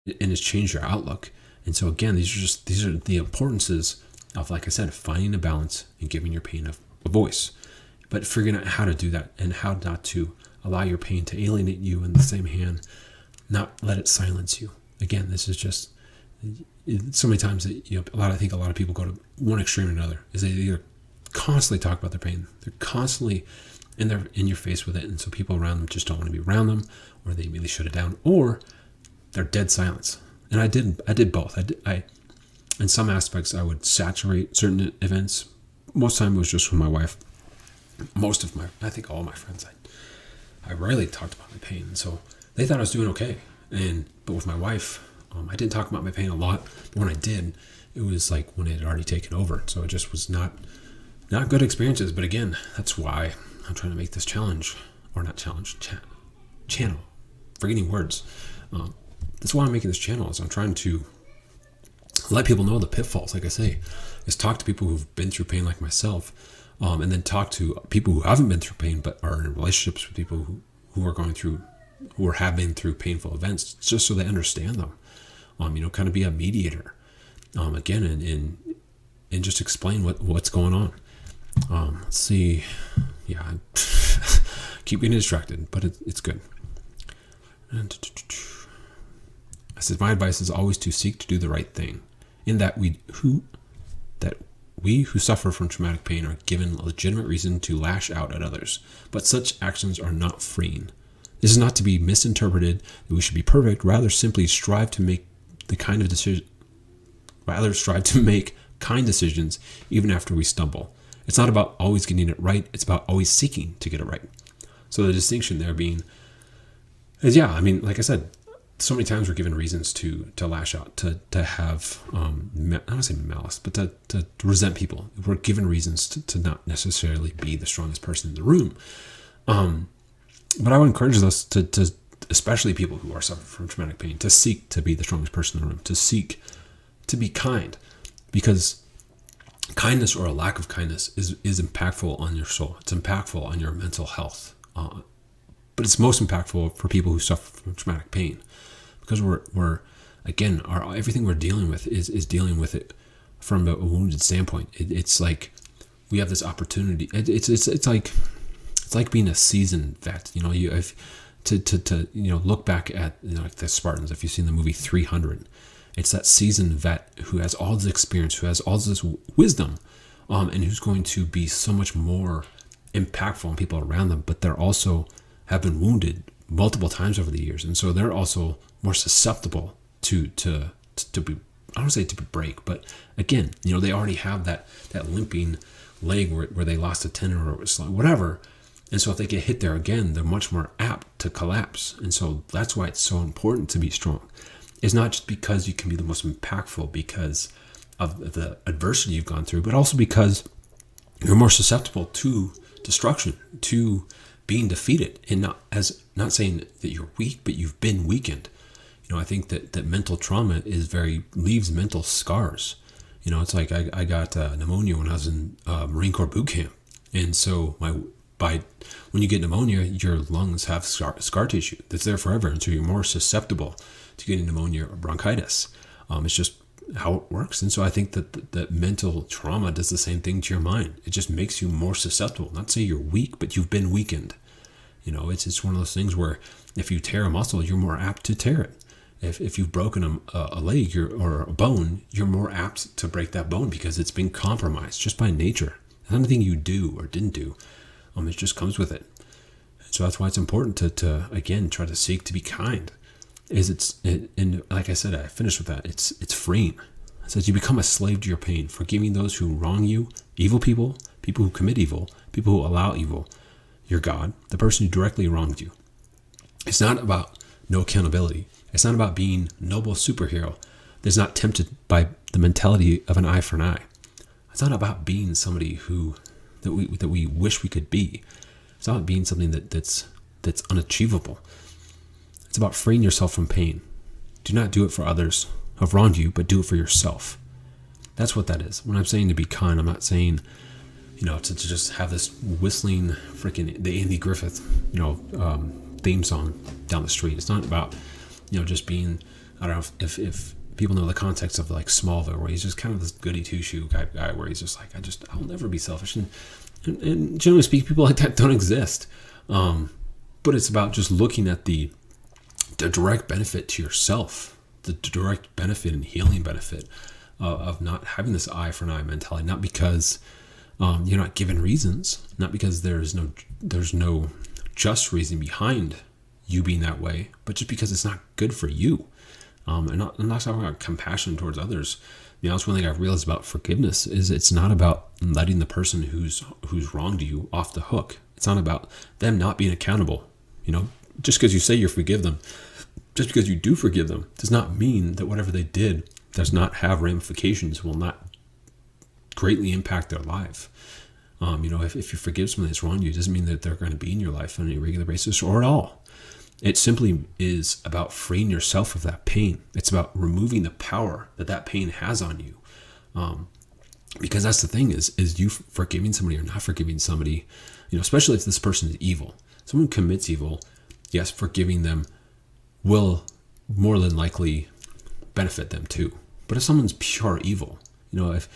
and it's changed your outlook. And so again, these are the importances of, like I said, finding a balance and giving your pain a voice, but figuring out how to do that and how not to allow your pain to alienate you, in the same hand, not let it silence you. Again, this is just so many times that I think a lot of people go to one extreme or another. Is they either constantly talk about their pain, they're constantly in your face with it, and so people around them just don't want to be around them, or they immediately shut it down, or they're dead silence. And I did both. I in some aspects I would saturate certain events. Most of the time it was just with my wife. I think all my friends, I rarely talked about my pain, and so they thought I was doing okay. But with my wife, I didn't talk about my pain a lot. But when I did, it was like when it had already taken over. So it just was not good experiences. But again, that's why I'm trying to make this channel. Forgetting words. That's why I'm making this channel. Is I'm trying to let people know the pitfalls. Like I say, is talk to people who've been through pain like myself, and then talk to people who haven't been through pain but are in relationships with people who are going through, who have been through painful events, just so they understand them. Kind of be a mediator, again, and just explain what's going on. Let's see. Yeah, I keep getting distracted, but it's good. And I said, my advice is always to seek to do the right thing, in that we who suffer from traumatic pain are given a legitimate reason to lash out at others, but such actions are not freeing. This is not to be misinterpreted that we should be perfect, rather simply strive to make kind decisions even after we stumble. It's not about always getting it right, it's about always seeking to get it right. So the distinction there being is, like I said, so many times we're given reasons to lash out, to have, I don't want to say malice, but to resent people. We're given reasons to not necessarily be the strongest person in the room. But I would encourage us to especially people who are suffering from traumatic pain, to seek to be the strongest person in the room, to seek to be kind, because kindness or a lack of kindness is impactful on your soul. It's impactful on your mental health. But it's most impactful for people who suffer from traumatic pain, because we're again, everything we're dealing with is dealing with it from a wounded standpoint. It's like we have this opportunity. It's like being a seasoned vet. To look back at like the Spartans. If you've seen the movie 300, it's that seasoned vet who has all this experience, who has all this wisdom, and who's going to be so much more impactful on people around them. But they're also have been wounded multiple times over the years, and so they're also more susceptible to be, I don't say to break, but again, they already have that limping leg where they lost a tendon or whatever. And so if they get hit there again, they're much more apt to collapse. And so that's why it's so important to be strong. It's not just because you can be the most impactful because of the adversity you've gone through, but also because you're more susceptible to destruction, to being defeated, and not saying that you're weak, but you've been weakened. I think that mental trauma leaves mental scars. It's like I got pneumonia when I was in Marine Corps boot camp. And so when you get pneumonia, your lungs have scar tissue that's there forever, and so you're more susceptible to getting pneumonia or bronchitis. It's just how it works. And so I think that mental trauma does the same thing to your mind. It just makes you more susceptible. Not to say you're weak, but you've been weakened. It's one of those things where if you tear a muscle, you're more apt to tear it. If you've broken a leg or a bone, you're more apt to break that bone because it's been compromised just by nature. It's not anything you do or didn't do. It just comes with it. So that's why it's important to again try to seek to be kind. And like I said, I finished with that. It's freeing. It says you become a slave to your pain, forgiving those who wrong you, evil people who commit evil, people who allow evil, your God, the person who directly wronged you. It's not about no accountability. It's not about being noble superhero that's not tempted by the mentality of an eye for an eye. It's not about being somebody that we wish we could be. It's not about being something that's unachievable. It's about freeing yourself from pain. Do not do it for others who have wronged you, but do it for yourself. That's what that is. When I'm saying to be kind, I'm not saying, to just have this whistling freaking the Andy Griffith, theme song down the street. It's not about, just being I don't know if people know the context of like Smallville, where he's just kind of this goody two shoe guy, where he's just like, I'll never be selfish, and generally speaking, people like that don't exist. But it's about just looking at the direct benefit to yourself, the direct benefit and healing benefit of not having this eye for an eye mentality, not because you're not given reasons, not because there's no just reason behind you being that way, but just because it's not good for you. I'm not talking about compassion towards others. That's one thing I've realized about forgiveness is it's not about letting the person who's wronged you off the hook. It's not about them not being accountable. Just because you say you forgive them, just because you do forgive them, does not mean that whatever they did does not have ramifications, will not greatly impact their life. If you forgive someone that's wronged you, it doesn't mean that they're going to be in your life on a regular basis or at all. It simply is about freeing yourself of that pain. It's about removing the power that pain has on you. Because that's the thing is you forgiving somebody or not forgiving somebody, especially if this person is evil. Someone commits evil, yes, forgiving them will more than likely benefit them too. But if someone's pure evil, if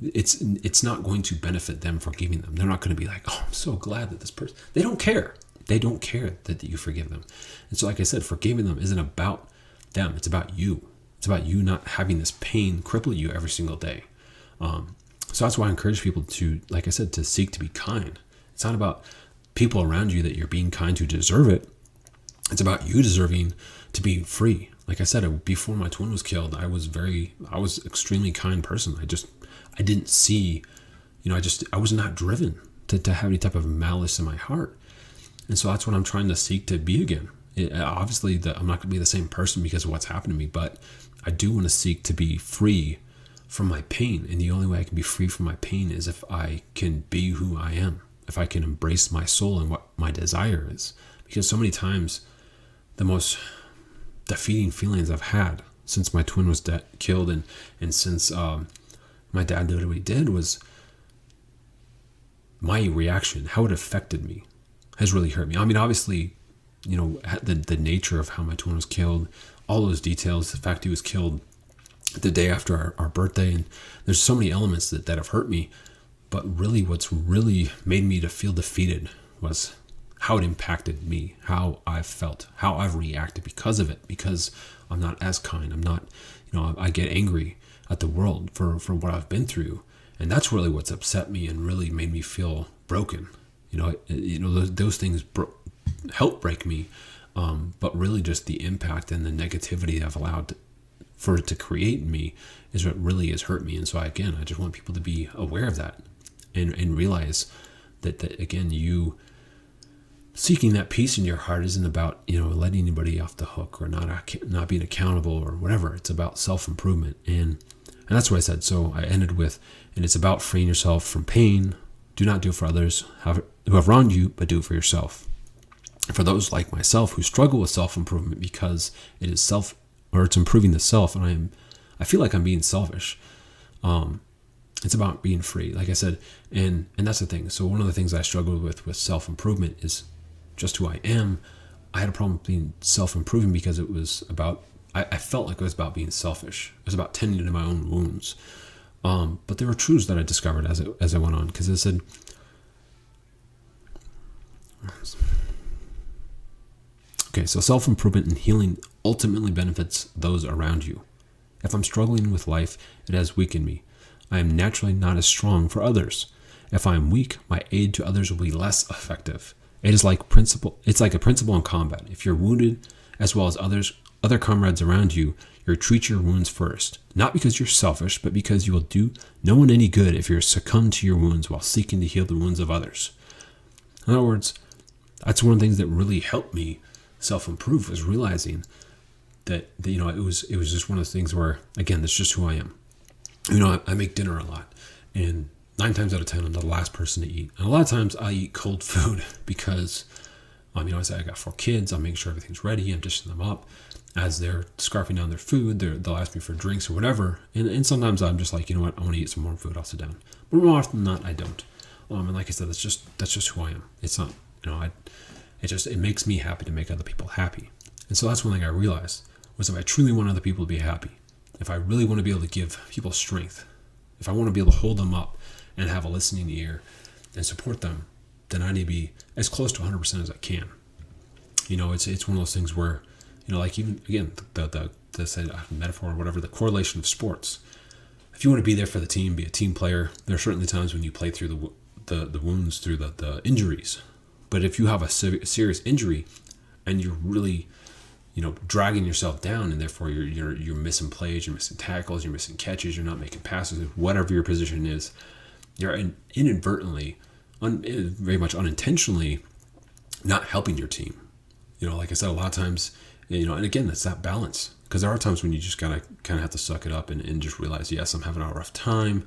it's not going to benefit them forgiving them. They're not going to be like, oh, I'm so glad that this person, they don't care. They don't care that you forgive them. And so, like I said, forgiving them isn't about them. It's about you. It's about you not having this pain cripple you every single day. So that's why I encourage people to, like I said, to seek to be kind. It's not about people around you that you're being kind to deserve it. It's about you deserving to be free. Like I said, before my twin was killed, I was extremely kind person. I didn't see, I was not driven to have any type of malice in my heart. And so that's what I'm trying to seek to be again. Obviously, I'm not going to be the same person because of what's happened to me, but I do want to seek to be free from my pain. And the only way I can be free from my pain is if I can be who I am, if I can embrace my soul and what my desire is. Because so many times, the most defeating feelings I've had since my twin was killed and since my dad did what he did was my reaction, how it affected me, has really hurt me. I mean, obviously, the nature of how my twin was killed, all those details, the fact he was killed the day after our birthday, and there's so many elements that have hurt me. But really, what's really made me to feel defeated was how it impacted me, how I've felt, how I've reacted because of it, because I'm not as kind. I'm not, I get angry at the world for what I've been through. And that's really what's upset me and really made me feel broken. Those things help break me. But really just the impact and the negativity I've allowed for it to create in me is what really has hurt me. And so again, I just want people to be aware of that and realize that again, you seeking that peace in your heart isn't about, letting anybody off the hook or not being accountable or whatever. It's about self-improvement. And that's what I said. So I ended with, and it's about freeing yourself from pain. Do not do it for others who have wronged you, but do it for yourself. And for those like myself who struggle with self-improvement because it is it's improving the self, and I feel like I'm being selfish. It's about being free, like I said, and that's the thing. So one of the things I struggled with self-improvement is just who I am. I had a problem being self-improving because it was about, I felt like it was about being selfish. It was about tending to my own wounds. But there were truths that I discovered as I went on, because I said, okay, so self-improvement and healing ultimately benefits those around you. If I'm struggling with life, it has weakened me. I am naturally not as strong for others. If I am weak, my aid to others will be less effective. It's like a principle in combat. If you're wounded, as well as other comrades around you, you treat your wounds first. Not because you're selfish, but because you will do no one any good if you succumb to your wounds while seeking to heal the wounds of others. In other words, that's one of the things that really helped me self-improve, was realizing that it was just one of those things where, again, that's just who I am. I make dinner a lot, and 9 times out of 10, I'm the last person to eat. And a lot of times I eat cold food because, I say I got 4 kids. I'm making sure everything's ready. I'm dishing them up. As they're scarfing down their food, they'll ask me for drinks or whatever. And sometimes I'm just like, you know what, I want to eat some more food. I'll sit down. But more often than not, I don't. And like I said, that's just who I am. It's not, it makes me happy to make other people happy. And so that's one thing I realized was if I truly want other people to be happy, if I really want to be able to give people strength, if I want to be able to hold them up and have a listening ear and support them, then I need to be as close to 100% as I can. It's one of those things where, like even, again, the metaphor or whatever, the correlation of sports. If you want to be there for the team, be a team player, there are certainly times when you play through the wounds, through the injuries. But if you have a serious injury and you're really, dragging yourself down, and therefore you're missing plays, you're missing tackles, you're missing catches, you're not making passes, whatever your position is, you're inadvertently, very much unintentionally, not helping your team. Like I said, a lot of times, and again, that's that balance. Because there are times when you just gotta kind of have to suck it up and just realize, yes, I'm having a rough time,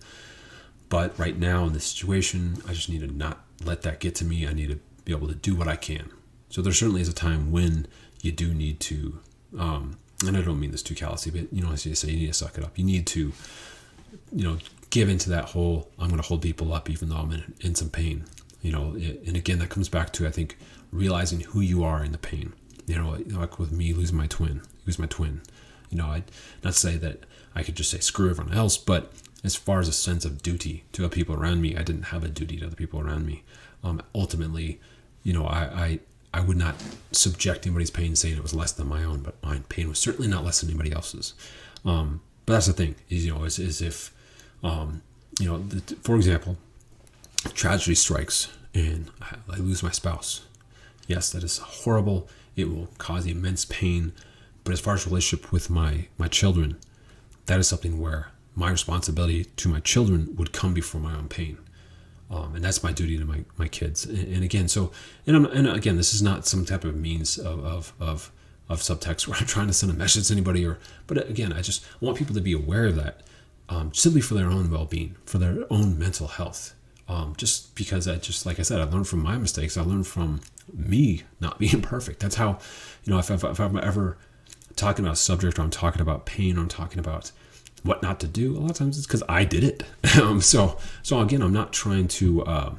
but right now in this situation, I just need to not let that get to me. I need to be able to do what I can. So there certainly is a time when you do need to, and I don't mean this too callously, but as you say, you need to suck it up. You need to, give into that whole, I'm going to hold people up even though I'm in some pain. And again, that comes back to, I think, realizing who you are in the pain. Like with me losing my twin. I'd not say that I could just say screw everyone else, but as far as a sense of duty to other people around me, I didn't have a duty to other people around me. Ultimately, I would not subject anybody's pain saying it was less than my own, but my pain was certainly not less than anybody else's. But that's the thing, is if, for example, tragedy strikes and I lose my spouse. Yes, that is horrible. It will cause immense pain. But as far as relationship with my children, that is something where my responsibility to my children would come before my own pain. And that's my duty to my kids. And again, again, this is not some type of means of subtext where I'm trying to send a message to anybody, but again, I want people to be aware of that, simply for their own well-being, for their own mental health. Just because like I said, I learned from my mistakes. I learned from me not being perfect. That's how, if I'm ever talking about a subject, or I'm talking about pain, or I'm talking about what not to do, a lot of times it's because I did it. So again, I'm not trying to have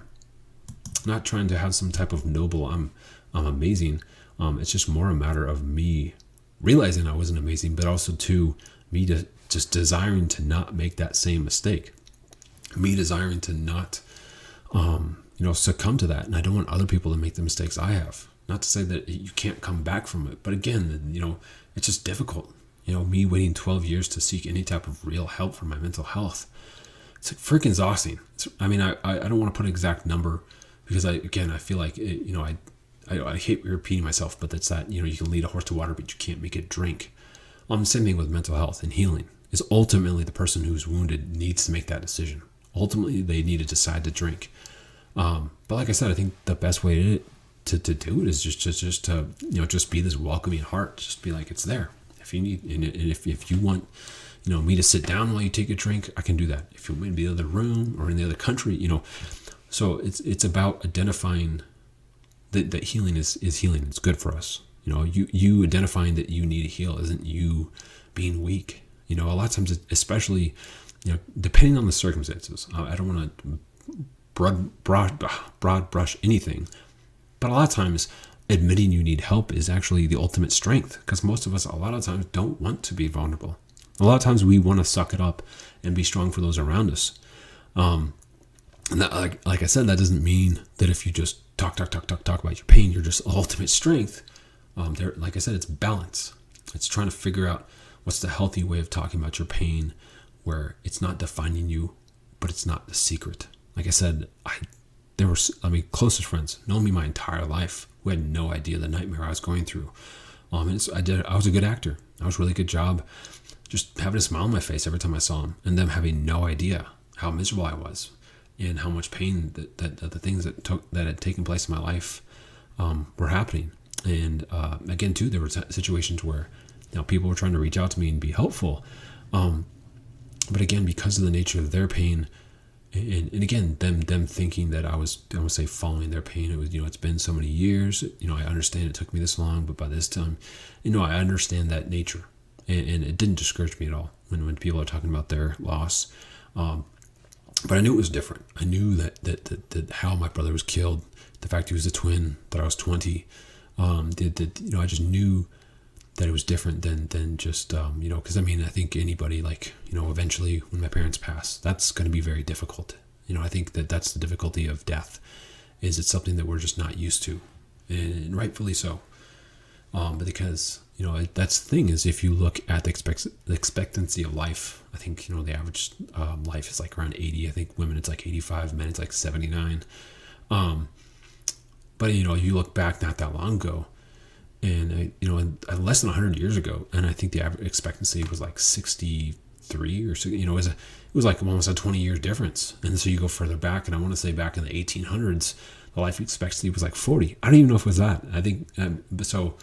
some type of noble, I'm amazing. It's just more a matter of me realizing I wasn't amazing, but also to me just desiring to not make that same mistake. Me desiring to not, succumb to that. And I don't want other people to make the mistakes I have. Not to say that you can't come back from it, but again, it's just difficult. Me waiting 12 years to seek any type of real help for my mental health. It's like freaking exhausting. I don't want to put an exact number because I feel like, I hate repeating myself, but that's that, you can lead a horse to water, but you can't make it drink. Same thing with mental health and healing is ultimately the person who's wounded needs to make that decision. Ultimately, they need to decide to drink. But like I said, I think the best way to do it is just to, just be this welcoming heart. Just be like, it's there. If you need, and if you want, me to sit down while you take a drink, I can do that. If you want me to be in the other room or in the other country, so it's about identifying that healing is healing. It's good for us. You identifying that you need to heal isn't you being weak. A lot of times, especially, depending on the circumstances, I don't want to broad brush anything, but a lot of times admitting you need help is actually the ultimate strength, because most of us a lot of times don't want to be vulnerable. A lot of times we want to suck it up and be strong for those around us. And that, like I said, that doesn't mean that if you just talk about your pain, you're just ultimate strength. Like I said, it's balance. It's trying to figure out what's the healthy way of talking about your pain, where it's not defining you, but it's not the secret. Like I said, there were closest friends, known me my entire life, who had no idea the nightmare I was going through. I was a good actor. I was a really good job, just having a smile on my face every time I saw them, and them having no idea how miserable I was and how much pain that the things that had taken place in my life were happening. And again, too, there were situations where people were trying to reach out to me and be helpful, but again, because of the nature of their pain. And again, them thinking that I was following their pain. It was, it's been so many years. I understand it took me this long, but by this time, I understand that nature, and it didn't discourage me at all when people are talking about their loss. But I knew it was different. I knew that how my brother was killed, the fact he was a twin, that I was 20, I just knew that it was different than just because I mean, I think anybody, like, eventually when my parents pass, that's going to be very difficult. I think that's the difficulty of death, is it's something that we're just not used to, and rightfully so. But because that's the thing, is if you look at the expectancy of life, I think the average life is like around 80. I think women it's like 85, men it's like 79. But you look back not that long ago, and less than 100 years ago, and I think the average expectancy was like 63 or so. It was like almost a 20 year difference. And so you go further back, and I want to say back in the 1800s, the life expectancy was like 40. I don't even know if it was that. I think so.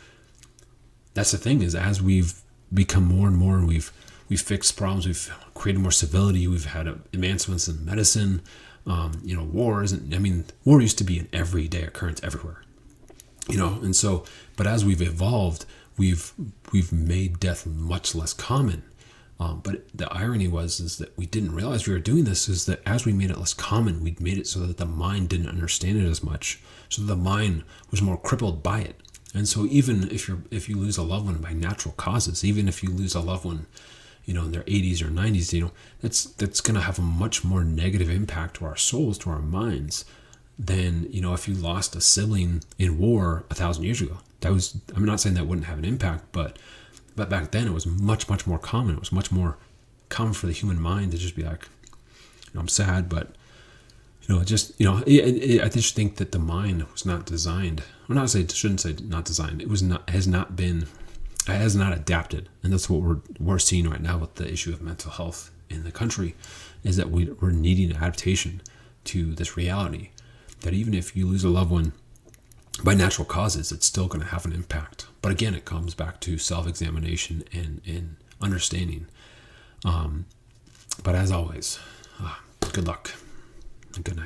That's the thing, is as we've become more and more, and we've fixed problems, we've created more civility, we've had advancements in medicine, wars, and I mean, war used to be an everyday occurrence everywhere, and so, but as we've evolved, we've made death much less common. But the irony is that we didn't realize we were doing this, is that as we made it less common, we'd made it so that the mind didn't understand it as much, so the mind was more crippled by it. And so even if you lose a loved one by natural causes, even if you lose a loved one, in their 80s or 90s, that's going to have a much more negative impact to our souls, to our minds, than, if you lost a sibling in war 1,000 years ago. I'm not saying that wouldn't have an impact, but back then it was much, much more common. It was much more common for the human mind to just be like, I'm sad, but I just think that the mind was not designed. Shouldn't say not designed. It has not adapted, and that's what we're seeing right now with the issue of mental health in the country, is that we're needing adaptation to this reality, that even if you lose a loved one by natural causes, it's still going to have an impact. But again, it comes back to self-examination and understanding. But as always, good luck and good night.